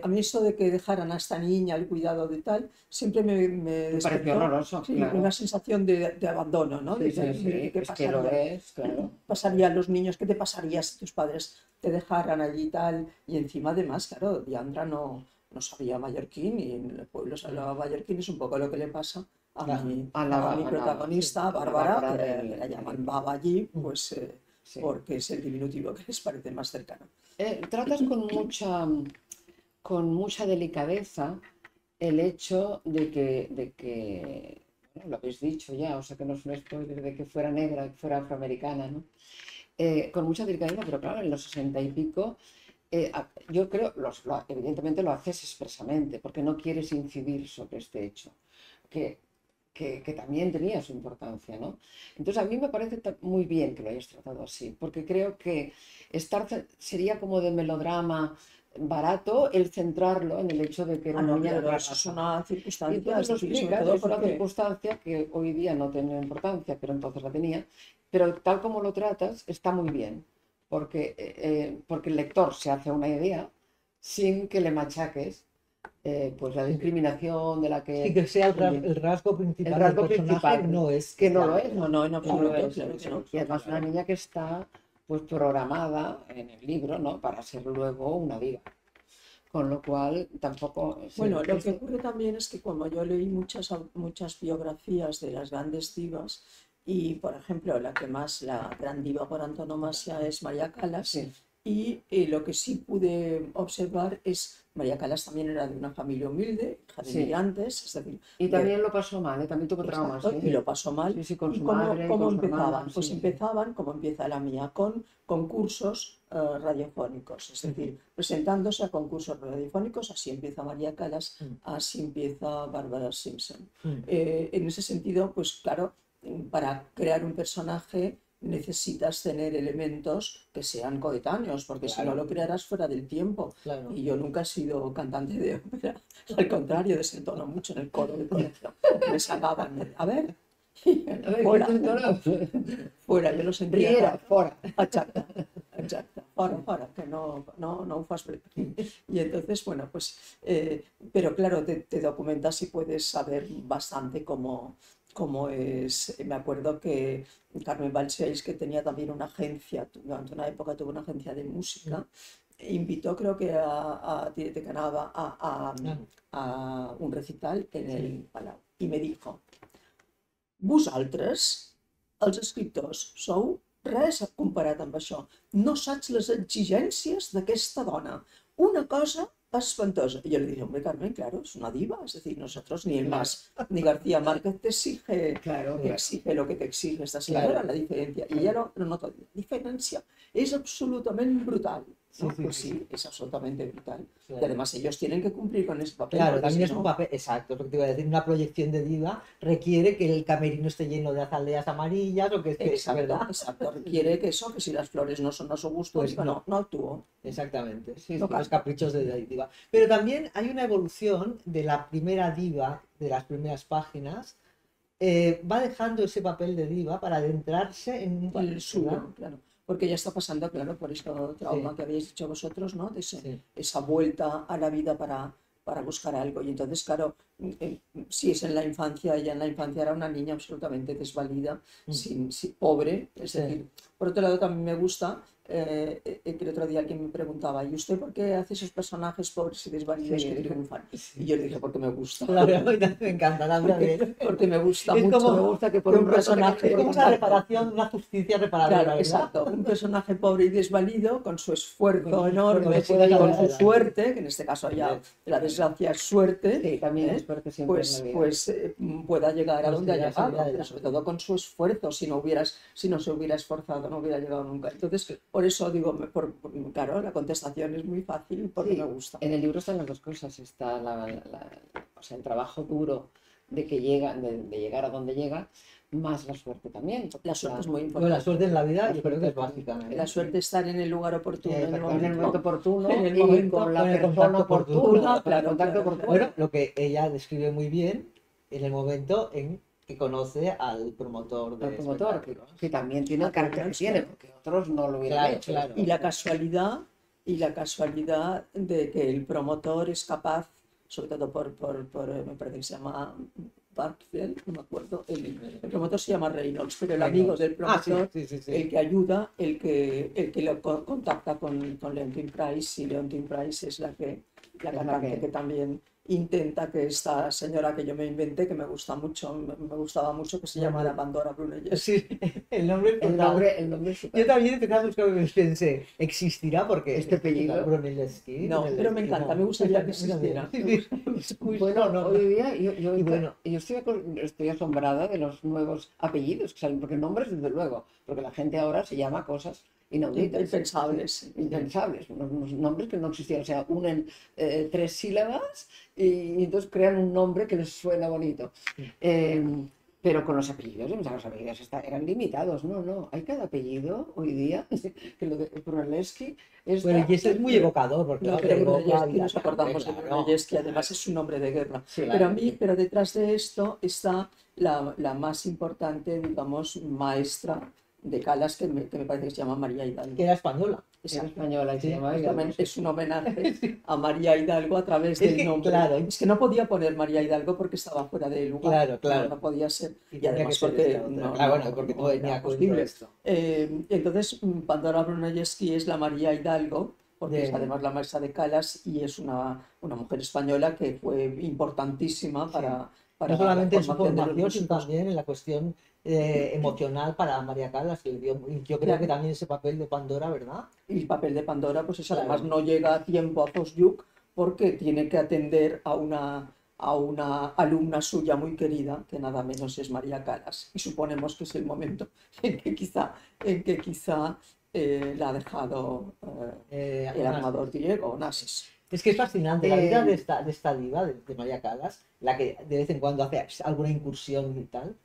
a mí esto de que dejaran a esta niña al cuidado de tal, siempre me Me pareció despertó horroroso, claro. una sensación de abandono, ¿no? Sí, De sí, que, sí, ¿qué es que lo pasaría? es, claro. Pasaría a los niños, ¿qué te pasaría si tus padres te dejaran allí y tal? Y encima además, claro, Diandra no sabía mallorquín y en el pueblo se hablaba mallorquín, es un poco lo que le pasa a mi protagonista, sí, a la Bárbara, Bárbara que la llaman Baba allí, pues Sí. porque es el diminutivo que les parece más cercano. Tratas con mucha delicadeza el hecho de que bueno, lo habéis dicho ya, o sea que no es un spoiler de que fuera negra, que fuera afroamericana, ¿no? Con mucha delicadeza, pero claro, en los 60 y pico, yo creo, evidentemente lo haces expresamente, porque no quieres incidir sobre este hecho, que, que también tenía su importancia, ¿no? Entonces a mí me parece muy bien que lo hayas tratado así, porque creo que sería como de melodrama barato el centrarlo en el hecho de que era una niña de otra Eso es raza. una Y circunstancia, entonces lo sobre explicas, todo es una porque circunstancia que hoy día no tiene importancia, pero entonces la tenía. Pero tal como lo tratas, está muy bien, porque el lector se hace una idea sin que le machaques pues la discriminación de la Sí, que... que sea Oye, el rasgo el principal del rasgo personaje, principal, no es que no sea lo es. negro. no, en Que no lo absoluto, es. claro que no. Y además una niña que está pues programada en el libro, ¿no? Para ser luego una diva. Con lo cual tampoco... Bueno, lo que ocurre también es que como yo leí muchas biografías de las grandes divas, y por ejemplo la gran diva por antonomasia es María Callas, Sí. y lo que sí pude observar es María Callas también era de una familia humilde, hija de Sí. inmigrantes, es decir, Y también lo pasó mal, también tuvo traumas. exacto, y lo pasó mal. Sí, sí, con ¿Y su cómo, madre, cómo con su empezaban? hermana, Pues sí. empezaban, como empieza la mía, con concursos radiofónicos, es decir, presentándose a concursos radiofónicos, así empieza María Callas, así empieza Bárbara Simpson. En ese sentido, pues claro, para crear un personaje necesitas tener elementos que sean coetáneos, porque si no lo crearás fuera del tiempo. Claro. Y yo nunca he sido cantante de ópera, al contrario, desentono mucho en el coro del colegio. Me sacaban, a ver, A ver, fuera, ¿qué te- fuera, yo lo sentía. Riera, fora. Exacte, exacte, fora, que no ho fas bé. Y entonces, bueno, pues, pero claro, te documentas y puedes saber bastante cómo es. Me acuerdo que Carmen Balcells, que tenía también una agencia, durante una época tuvo una agencia de música, invitó creo que a Tirete Canava a un recital en el Palau y me dijo: vosaltres, els escriptors, sou res comparat amb això. No saps les exigències d'aquesta dona. Una cosa espantosa. Y yo le dije, hombre, Carmen, claro, es una diva. Es decir, nosotros ni el más, ni García Márquez te exige, Claro, lo que te exige esta señora, Claro. la diferencia. Y ella no nota. La diferencia es absolutamente brutal. ¿no? Sí, Pues sí. sí, es absolutamente brutal. Claro. Y además ellos tienen que cumplir con ese papel. Claro, porque también si es un no- papel, exacto, es lo que te iba a decir, una proyección de diva requiere que el camerino esté lleno de azaleas amarillas o que esté, Exacto, ¿verdad? exacto. Requiere que eso, que si las flores no son a su gusto, Pues digo, no. no actúo. Exactamente, Sí, los sí. caprichos de la diva. Pero también hay una evolución de la primera diva, de las primeras páginas, va dejando ese papel de diva para adentrarse en un El papel, suyo, ¿verdad? claro. Porque ya está pasando, claro, por este trauma Sí. que habéis dicho vosotros, ¿no? De Sí. esa vuelta a la vida para buscar algo. Y entonces, claro, si es en la infancia, ella en la infancia era una niña absolutamente desvalida, pobre. Es Sí. decir, por otro lado, también me gusta que el otro día alguien me preguntaba, ¿y usted por qué hace esos personajes pobres y desvalidos Sí. que triunfan? Y yo le dije, porque me gusta. Claro, a mí también me encanta también. Porque me gusta Es mucho. como- Me gusta que por que un un rato te personaje- Es como una reparación, una justicia reparadora, Claro, ¿verdad? exacto. Un personaje pobre y desvalido, con su esfuerzo Con su enorme, esfuerzo, con sí, su sí. suerte, que en este caso ya la desgracia es suerte, Sí, también ¿eh? es porque siempre en la vida. pues pueda llegar a Pues donde ha llegar a llegado, salir pero adelante. sobre todo con su esfuerzo. Si no se hubiera esforzado, no hubiera llegado nunca. Entonces, por eso digo, claro, la contestación es muy fácil porque Sí, me gusta. En el libro están las dos cosas, está o sea, el trabajo duro de llegar a donde llega, más la suerte también. La suerte es muy Bueno, importante. la suerte en la vida La yo creo que es suerte básica, ¿no? La suerte es estar en el lugar oportuno, en el En el momento. momento oportuno En el y momento, con la con el persona contacto oportuno. oportuna, con el Claro, contacto claro, oportuno. Bueno, lo que ella describe muy bien en el momento en que conoce al promotor de El promotor, espectáculos. que también tiene el Ah, carácter que claro, tiene, claro. porque otros no lo hubieran Claro, hecho. claro. Y la casualidad de que el promotor es capaz, sobre todo me parece que se llama Barkfield, no me acuerdo, el promotor se llama Reynolds, pero el amigo del Ah, sí, promotor, sí. el que ayuda, el que lo contacta con Leontyne Price, y Leontyne Price es la cantante que también intenta que esta señora que yo me inventé, que me gustaba mucho, que se llamara Pandora Brunelles. Sí, el nombre es El total. nombre es Yo también empecé a buscar y pensé, ¿existirá? Porque Este apellido. Brunelleschi. No, pero me encanta, me gustaría que existiera. Sí, sí. Bueno, No, hoy día yo Y bueno. estoy asombrada de los nuevos apellidos que salen, porque nombres desde luego, porque la gente ahora se llama cosas inauditas. Impensables. Impensables, unos nombres que no existían, o sea, unen 3 sílabas y entonces crean un nombre que les suena bonito. Pero con los apellidos, los apellidos eran limitados, no, hay cada apellido hoy día, que lo de Brunelleschi es... Bueno, y este es muy evocador, porque No, claro, pero evoca Brunelleschi vida nos acordamos de siempre, Brunelleschi, además es un nombre de guerra. Sí, Pero detrás de esto está la más importante, digamos, maestra de Calas que me parece que se llama María Hidalgo. Que era española. Era Exacto. española y se Sí, llamaba Es Hidalgo, sí. es un homenaje a María Hidalgo a través Es del que, nombre. claro, Es que no podía poner María Hidalgo porque estaba fuera de lugar. claro, claro. No podía ser. Y Y tenía que además ser porque esta otra. no, Claro, no, bueno, porque no no venía era a cuento posible. esto. Entonces, Pandora Brunelleschi es la María Hidalgo, porque es De- además la maestra de Calas y es una mujer española que fue importantísima Sí. para No la solamente en su formación de los formación, sino músicos. también en la cuestión emocional para María Callas, que le dio, y yo creo que Claro. también ese papel de Pandora, ¿verdad? Y el papel de Pandora, pues eso, además Claro. no llega a tiempo a Fosjuk porque tiene que atender a una alumna suya muy querida, que nada menos es María Calas. Y suponemos que es el momento en que quizá la ha dejado el Onassis. armador Diego, Onassis. Es que es fascinante la vida Eh, de esta diva, de María Callas, la que de vez en cuando hace alguna incursión y tal.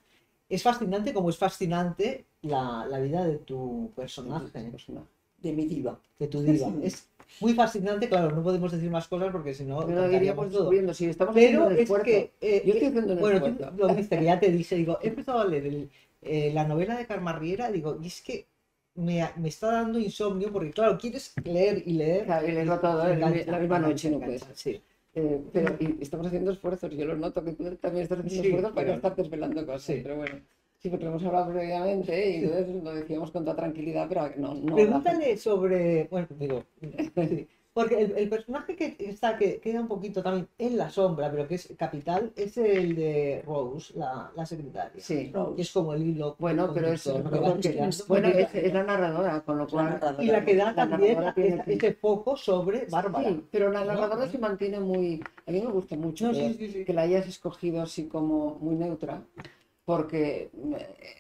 Es fascinante como es fascinante la vida de tu personaje, De mi diva. de tu diva. Es muy fascinante, claro, no podemos decir más cosas porque si no Pero contaríamos iríamos todo. descubriendo, si estamos haciendo Pero un es esfuerzo. que, Yo estoy haciendo un bueno, tú esfuerzo. lo viste, que ya te dije, digo, he empezado a leer la novela de Carmen Riera, digo, y es que me está dando insomnio porque, claro, quieres leer y leer. Claro, y leerlo todo te en engancha, la misma te noche, no engancha, puedes. sí. Pero y estamos haciendo esfuerzos, yo lo noto que tú también estás haciendo Sí, esfuerzos para no pero estar desvelando cosas, sí. pero bueno. Sí, porque lo hemos hablado previamente y entonces lo decíamos con toda tranquilidad, pero no la Pregúntale sobre, bueno, digo, sí, porque el personaje que está, que queda un poquito también en la sombra, pero que es capital, es el de Rose, la secretaria, Sí, Rose. que es como el hilo bueno, pero es conductor, ¿no? Que va porque, girando. bueno, es la narradora, con lo La cual narradora. Y la que da la también narradora tiene ese foco sobre Bárbara, sí, pero la ¿no? narradora se mantiene muy. A mí me gusta mucho No, sí, sí, sí. que la hayas escogido así como muy neutra, porque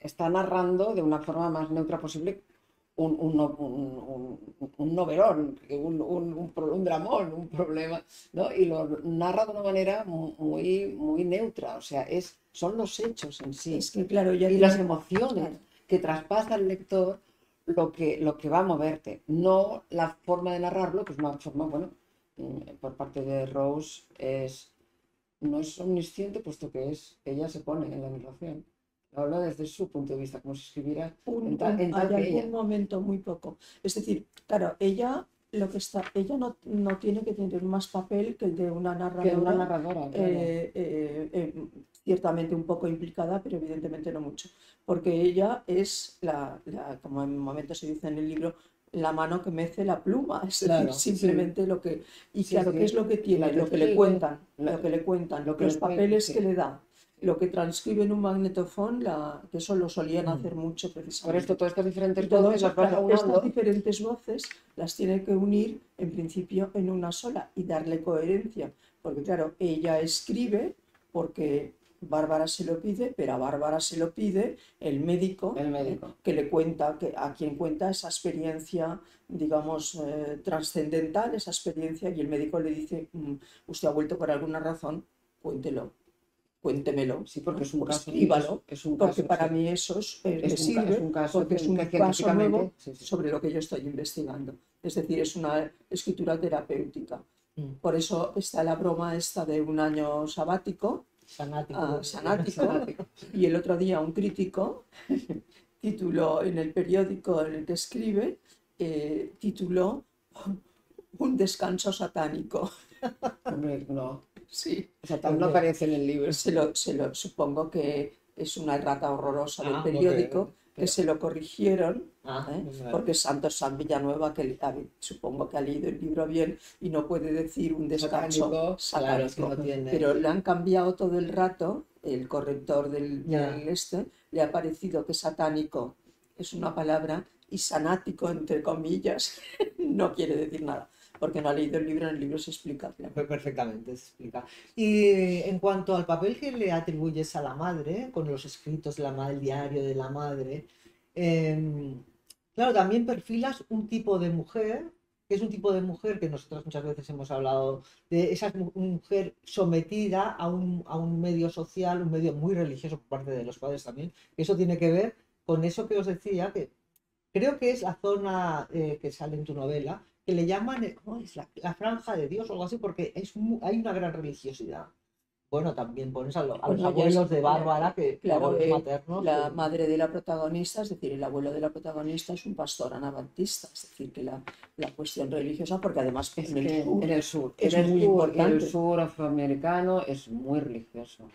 está narrando de una forma más neutra posible un novelón, un dramón, un problema, ¿no? Y lo narra de una manera muy neutra, o sea, son los hechos en sí Es que, claro, ya y las tiene- emociones que traspasa al lector lo que va a moverte, no la forma de narrarlo, que es una forma, bueno, por parte de Rose no es omnisciente, puesto que ella se pone en la narración. Habla desde su punto de vista, como si escribiera en hay tal que ella. algún momento muy poco. Es decir, claro, ella no tiene que tener más papel que el de una Que una narradora, narradora, claro. ciertamente un poco implicada, pero evidentemente no mucho, porque ella es como en un momento se dice en el libro, la mano que mece la pluma, es decir, Claro, simplemente lo que, y Sí, claro, sí. ¿qué es lo que tiene? La Lo que le describe, cuentan, la- lo que le cuentan, lo que los le cuentan, papeles sí. que le da, lo que transcribe en un magnetofón, que eso lo solían Mm. hacer mucho Por precisamente. esto, todas estas diferentes Y todo voces eso, las vas claro, estas aunando. diferentes voces las tiene que unir en principio en una sola y darle coherencia, porque claro, ella escribe porque Bárbara se lo pide, pero a Bárbara se lo pide el médico, que le cuenta, a quien cuenta esa experiencia, digamos, trascendental, esa experiencia, y el médico le dice, usted ha vuelto por alguna razón, cuéntemelo, Sí, porque es un caso. escríbalo, Es un porque caso, para sí. mí eso me Es sirve, un caso porque es un que caso científicamente. nuevo Sí, sí. sobre lo que yo estoy investigando. Es decir, es una escritura terapéutica. Por eso está la broma esta de un año sabático, Sanático. sanático, y el otro día un crítico tituló en el periódico en el que escribe, tituló Un descanso satánico. Hombre, no. Sí. O sea, tal no aparece en el libro. Supongo que es una errata horrorosa del Ah, periódico, porque- que se lo corrigieron, Ah, ¿eh? vale. Porque Santos San Villanueva, supongo que ha leído el libro bien y no puede decir un descanso Claro, satánico, es que no tiene. pero le han cambiado todo el rato, el corrector Ya. del le ha parecido que satánico es una palabra y sanático, entre comillas, no quiere decir nada, porque no ha leído el libro, en el libro se explica. Perfectamente, se explica. Y en cuanto al papel que le atribuyes a la madre, con los escritos de la madre, el diario de la madre, claro, también perfilas un tipo de mujer, que es un tipo de mujer que nosotros muchas veces hemos hablado de esa mujer sometida a un medio social, un medio muy religioso por parte de los padres también. Eso tiene que ver con eso que os decía, que creo que es la zona que sale en tu novela, que le llaman, ¿cómo es? La franja de Dios o algo así, porque hay una gran religiosidad. Bueno, también pones a los Bueno, ya abuelos es, de Bárbara, que claro, abuelos maternos. la madre de la protagonista, es decir, el abuelo de la protagonista es un pastor anabaptista, es decir, que la cuestión religiosa, porque además Es en el que sur en el sur, es en el muy sur y el importante. sur afroamericano es muy religioso.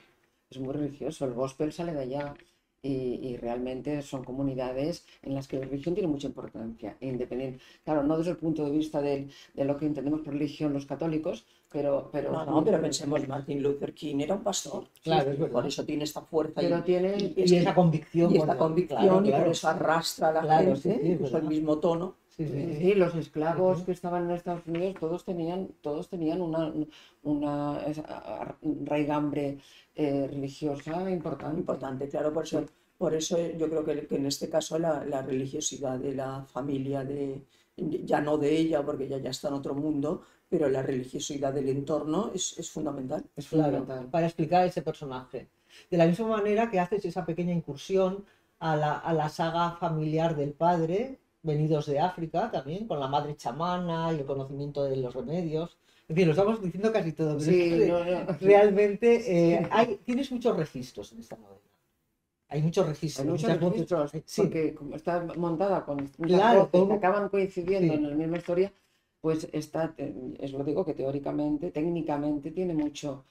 Es muy religioso. El gospel sale de allá y realmente son comunidades en las que la religión tiene mucha importancia, independiente. Claro, no desde el punto de vista de lo que entendemos por religión los católicos, pero No, es no, muy pero importante. pensemos, Martin Luther King era un pastor, Claro, es por verdad. eso tiene esta fuerza Pero tiene, Y esa convicción. y esta Claro, convicción y por claro. eso arrastra a la Claro, sí, gente, sí, es incluso el verdad. mismo tono. Sí, sí, sí. sí, los esclavos Sí, que estaban en Estados Unidos, todos tenían una raigambre religiosa importante. Importante, claro, por eso yo creo que en este caso la religiosidad de la familia, ya no de ella, porque ella ya está en otro mundo, pero la religiosidad del entorno es fundamental. Es claro, fundamental. para explicar ese personaje. De la misma manera que haces esa pequeña incursión a la saga familiar del padre, venidos de África también, con la madre chamana y el conocimiento de los remedios. En fin, lo estamos diciendo casi todo, pero es Sí, que no, no. realmente tienes muchos registros en esta novela. Hay muchos Hay registros, muchos muchas voces. registros, Sí, porque como está montada con muchas claro, voces que acaban coincidiendo sí, en la misma historia, pues es lo digo que teóricamente, técnicamente tiene mucho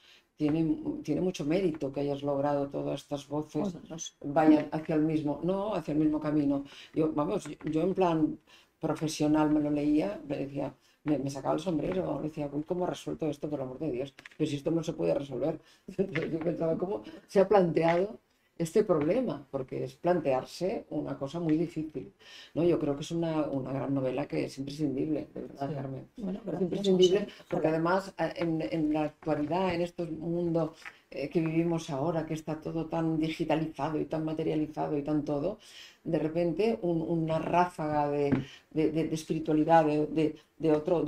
mérito que hayas logrado todas estas voces Bueno, no sé. vayan hacia el mismo camino. Yo en plan profesional me lo leía, me decía, me sacaba el sombrero, decía, "Uy, ¿cómo ha resuelto esto, por el amor de Dios? Pero si esto no se puede resolver". Entonces yo pensaba, ¿cómo se ha planteado este problema? Porque es plantearse una cosa muy difícil, ¿no? Yo creo que es una gran novela que es imprescindible, de verdad, sí. Carmen. Bueno, Es gracias, imprescindible no sé, porque ojalá. además en la actualidad, en este mundo que vivimos ahora, que está todo tan digitalizado y tan materializado y tan todo, de repente una ráfaga de espiritualidad de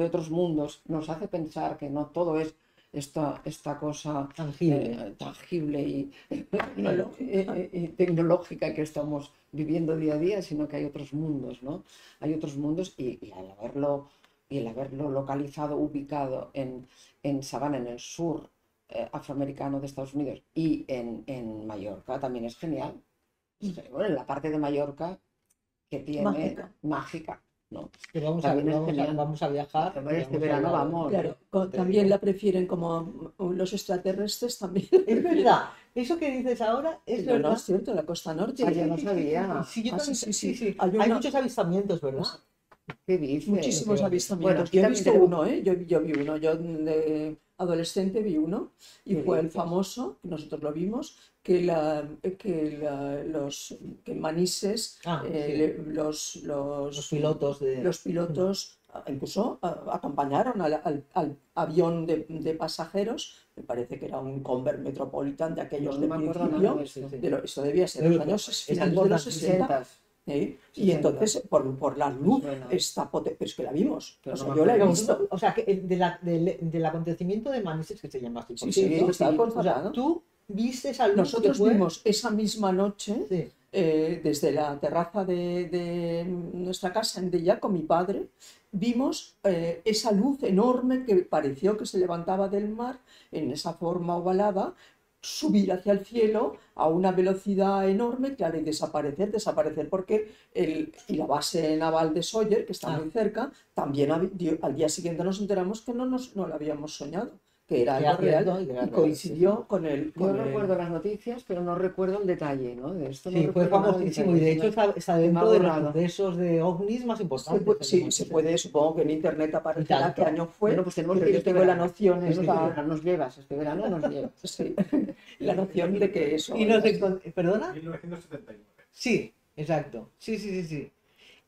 otros mundos nos hace pensar que no todo es esta cosa Tangible. tangible y Tecnológica. tecnológica que estamos viviendo día a día, sino que hay otros mundos, ¿no? Hay otros mundos y el haberlo localizado, ubicado en Savannah, en el sur afroamericano de Estados Unidos y en Mallorca también es genial. Bueno, en la parte de Mallorca que tiene mágica, ¿no? Que vamos También es genial. vamos a viajar. Este verano vamos. Claro, también la prefieren como los extraterrestres también. Es verdad, eso que dices ahora es No, no, verdad. es cierto, la costa norte. Ah, yo no sabía. Sí, yo Ah, también, sí. sí. Hay Hay una- muchos avistamientos, ¿verdad? ¿Qué dices? Muchísimos Bueno, avistamientos. aquí Yo he también visto tenemos- uno, ¿eh? Yo vi uno. Yo de adolescente vi uno y ¿Qué fue el dices? famoso, que nosotros lo vimos, que manises, Sí. Los pilotos de. los pilotos incluso acompañaron al avión de pasajeros, me parece que era un Convair Metropolitan de aquellos No de me acuerdo principio, nada de eso. Sí. esto debía ser Pero los años es finales algo de los tan 60. ¿Sí? Y 60. entonces, por la luz, suena. esta potente, pero es que la vimos, Pero o no sea, me yo la he acuerdo. visto. O sea, que del acontecimiento de Manises, que se llama así, por Sí, sí, cierto, estaba o sea, constatado. tú viste esa luz Nosotros que fue. vimos esa misma noche, Sí. desde la terraza de nuestra casa en Della con mi padre, vimos esa luz enorme que pareció que se levantaba del mar en esa forma ovalada, subir hacia el cielo a una velocidad enorme, claro, y desaparecer porque y la base naval de Sawyer, que está muy cerca, también al día siguiente nos enteramos que no lo habíamos soñado, que era algo real y coincidió con el... Yo recuerdo las noticias, pero no recuerdo el detalle, ¿no? De esto no Sí, fue recuerdo nada del famosísimo y de detalle. hecho está me ha dentro de los borrado. sucesos de ovnis más importantes. Sí, se puede, supongo que en internet aparecerá tanto. qué año fue, Bueno, pues tenemos pero que ir yo este tengo la verano. noción Este esta, verano nos llevas, este verano nos llevas. sí, la noción de que eso... Y no sé, ¿perdona? 1979. Sí, exacto. Sí.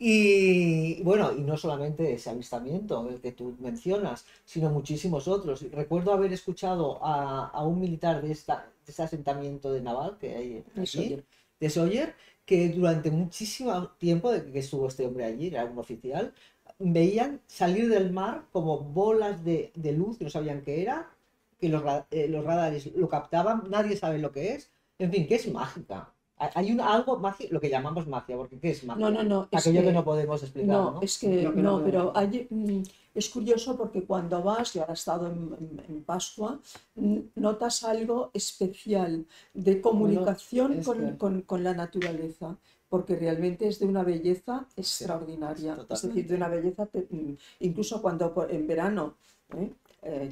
Y bueno, y no solamente ese avistamiento, el que tú mencionas, sino muchísimos otros. Recuerdo haber escuchado a un militar de este asentamiento de naval que hay allí, de Sawyer, que durante muchísimo tiempo de que estuvo este hombre allí, era un oficial, veían salir del mar como bolas de luz que no sabían qué era, que los radares lo captaban, nadie sabe lo que es, en fin, que es mágica. Hay algo magia, lo que llamamos magia, porque ¿qué es magia? No, es Aquello que no podemos explicar, no, ¿no? es que Lo que no, no pero podemos. Es curioso porque cuando vas, yo ahora he estado en Pascua, notas algo especial de Bueno, comunicación es que con la naturaleza, porque realmente es de una belleza extraordinaria, es decir, de Totalmente. una belleza, incluso cuando en verano, ¿eh?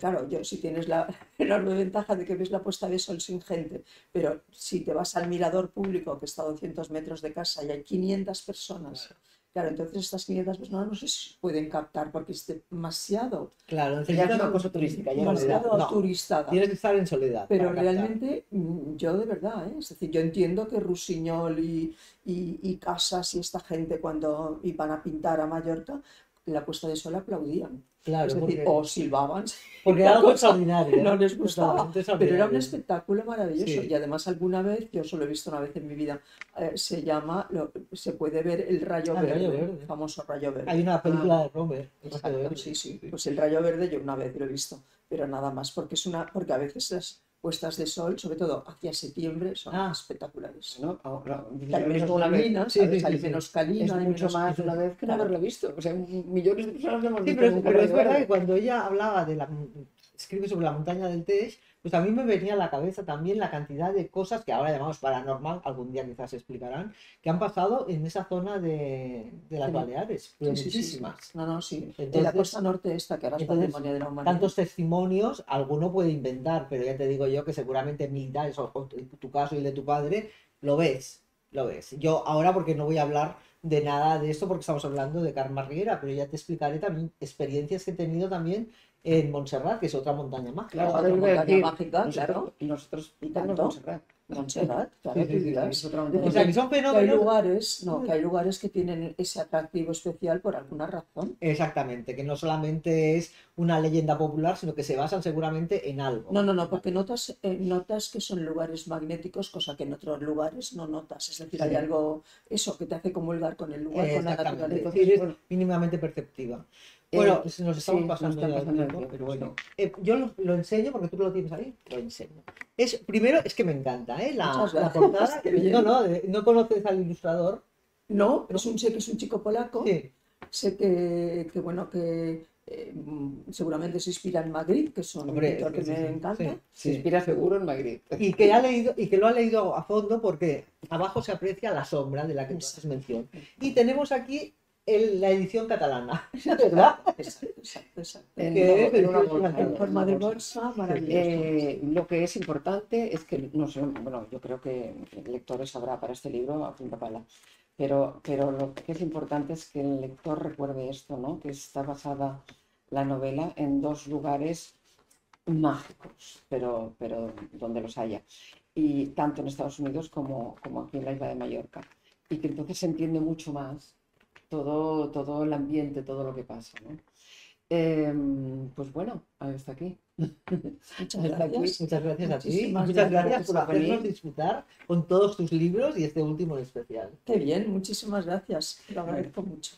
Claro, si tienes la enorme ventaja de que ves la puesta de sol sin gente, pero si te vas al mirador público que está a 200 metros de casa y hay 500 personas, Claro. claro, entonces estas 500 personas no se pueden captar porque es demasiado, Claro, ya es necesitas una cosa turística, ya es soledad. demasiado No, turistada. tienes que estar en soledad Pero para captar. realmente yo de verdad, es decir, yo entiendo que Rusiñol y Casas y esta gente cuando iban a pintar a Mallorca, la puesta de sol aplaudían. Es Claro, decir, o silbaban, si porque era la algo cosa extraordinario, no les gustaba. totalmente Pero era un extraordinario. espectáculo maravilloso. Y Sí, además alguna vez, yo solo he visto una vez en mi vida, se puede ver el rayo el Rayo verde, el Verde. famoso rayo Hay verde. una película de Romer, El Rayo Exacto, Verde. sí, sí. Sí. Pues el rayo verde yo una vez lo he visto, pero nada más, porque a veces las puestas de sol, sobre todo hacia septiembre, son Ah, espectaculares. bueno, ahora, Que hay yo lo he visto menos una vez, neblina, sí, ¿sabes? sí, Hay sí, sí. menos es calina, hay mucho menos... más una vez que no Claro, haberlo visto. O sea, millones de personas lo hemos Sí, visto pero nunca pero es Rayo verdad que Verde. cuando ella hablaba escribe sobre la montaña del Tej, pues a mí me venía a la cabeza también la cantidad de cosas que ahora llamamos paranormal, algún día quizás se explicarán, que han pasado en esa zona de las sí, Baleares, pero sí, sí, sí, sí. muchísimas. No, no, sí. En la Entonces, costa norte esta, que ahora es entonces, patrimonio de la humanidad. tantos testimonios, alguno puede inventar, pero ya te digo yo que seguramente militares, o tu caso y el de tu padre, lo ves, lo ves. Yo ahora, porque no voy a hablar de nada de esto, porque estamos hablando de Carme Riera, pero ya te explicaré también experiencias que he tenido también en Montserrat, que es otra montaña mágica. Claro, Es ahora otra os voy a montaña decir, mágica, claro. nosotros Y tenemos tanto. Montserrat. Montserrat, Sí, claro, sí, tú sí, dirás. sí. Es otra Es montaña O sea, decir, que son que hay fenómenos. lugares, no, que hay lugares que tienen ese atractivo especial por alguna razón. Exactamente, que no solamente es una leyenda popular, sino que se basan seguramente en algo. No, no, no, porque notas que son lugares magnéticos, cosa que en otros lugares no notas. Es decir, hay Sí. algo, eso, que te hace comulgar con el lugar, con la Exactamente, naturaleza. es decir, es Bueno, mínimamente perceptiva. Bueno, pues nos estamos sí, nos pasando está ya del pasando el tiempo, tiempo, pero bueno. sí. Yo lo enseño porque tú lo tienes ahí, lo enseño. Primero, es que me encanta, ¿eh? Muchas La gracias. portada. Qué bien. No, no, no conoces al ilustrador. No, ¿No? sé que es un chico polaco, Sí, sé que bueno, que seguramente se inspira en Magritte, que es un hombre, pintor que sí, me sí, encanta. sí, Se sí. inspira seguro en Madrid. Y que lo ha leído a fondo porque abajo se aprecia la sombra de la que tú haces mención. Y tenemos aquí la edición catalana, ¿verdad? Exacto. Que es En una edición bolsa, En española. forma de bolsa. bolsa, Sí, maravilloso. Lo que es importante es que, no sé, bueno, yo creo que el lector sabrá para este libro a punta pala, pero lo que es importante es que el lector recuerde esto, ¿no? Que está basada la novela en dos lugares mágicos, pero donde los haya, y tanto en Estados Unidos como aquí en la isla de Mallorca, y que entonces se entiende mucho más todo el ambiente, todo lo que pasa, ¿no? Pues bueno, hasta aquí. Muchas Hasta aquí. gracias. Muchas gracias a ti y Muchísimas muchas gracias gracias por por hacernos venir. disfrutar con todos tus libros y este último en especial. Qué bien, muchísimas gracias. Lo agradezco mucho.